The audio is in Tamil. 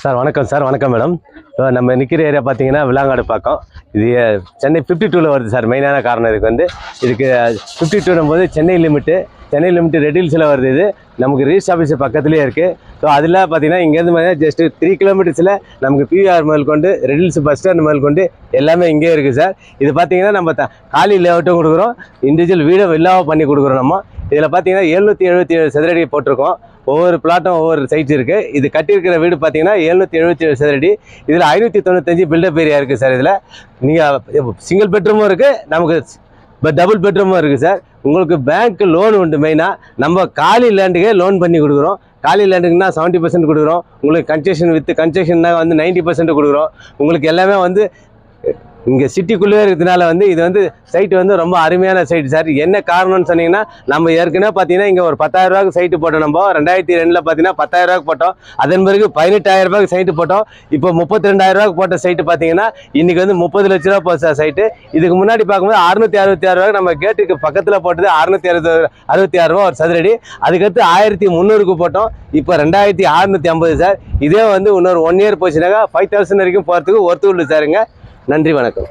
சார் வணக்கம் மேடம். நம்ம நிற்கிற ஏரியா பார்த்தீங்கன்னா விலாங்காடு பக்கம். இது சென்னை 52ல் வருது சார். மெயினான காரணம் இதுக்கு 52 போது சென்னை லிமிட்டு ரெட் ஹில்ஸில் வருது. இது நமக்கு ரிஜிஸ்டர் ஆஃபீஸ் பக்கத்துலேயே இருக்குது. ஸோ அதில் பார்த்தீங்கன்னா இங்கேருந்து பார்த்தீங்கன்னா ஜஸ்ட் 3 கிலோமீட்டர்ஸில் நமக்கு பிவிஆர் முதல் கொண்டு ரெட் ஹில்ஸ் பஸ் ஸ்டாண்ட் முதல் கொண்டு எல்லாமே இங்கே இருக்குது சார். இது பார்த்தீங்கன்னா நம்ம காலி லேஅவுட்டும் கொடுக்குறோம், இண்டிவிஜுவல் வீடும் வில்லாவாக பண்ணி கொடுக்குறோம். நம்ம இதில் பார்த்தீங்கன்னா 777 சதுரடி போட்டிருக்கோம். ஒவ்வொரு பிளாட்டும் ஒவ்வொரு சைட் இருக்குது. இது கட்டியிருக்கிற வீடு பார்த்தீங்கன்னா 777 சதுரடி. இதில் 595 பில்டப் ஏரியா இருக்குது சார். இதில் நீங்கள் சிங்கிள் பெட்ரூமும் இருக்குது, நமக்கு டபுள் பெட்ரூமும் இருக்குது சார். உங்களுக்கு பேங்க் லோன் உண்டு. மெயினாக நம்ம காலி லேண்டுக்கே லோன் பண்ணி கொடுக்குறோம். காலி லேண்டுக்குன்னா 70% கொடுக்குறோம். உங்களுக்கு கன்ஸ்ட்ரக்ஷன்னா வந்து 90% கொடுக்குறோம். உங்களுக்கு எல்லாமே வந்து இங்கே சிட்டிக்குள்ளே இருக்கிறதுனால இது சைட்டு ரொம்ப அருமையான சைட்டு சார். என்ன காரணம்னு சொன்னீங்கன்னா, நம்ம ஏற்கனவே பார்த்தீங்கன்னா இங்கே ஒரு 10,000 ரூபாய்க்கு சைட்டு போட்டோம். நம்ம 2002 பார்த்தீங்கன்னா 10,000 ரூபாய்க்கு போட்டோம். அதன் பிறகு 18,000 ரூபாய்க்கு சைட்டு போட்டோம். இப்போ 32,000 ரூபாய்க்கு போட்ட சைட்டு பார்த்தீங்கன்னா இன்றைக்கி 30 லட்ச ரூபா போச்சு சார் சைட்டு. இதுக்கு முன்னாடி பார்க்கும்போது 666 ரூபாய்க்கு நம்ம கேட்டுக்கு பக்கத்தில் போட்டது 666 ரூபா ஒரு சதுரடி. அதுக்கடுத்து 1300க்கு போட்டோம். இப்போ 2650 சார். இதே இன்னொரு 1 இயர் போச்சுனாக்கா 5,000 வரைக்கும் போகிறதுக்கு ஒர்த்து உள்ள சாருங்க. நன்றி, வணக்கம்.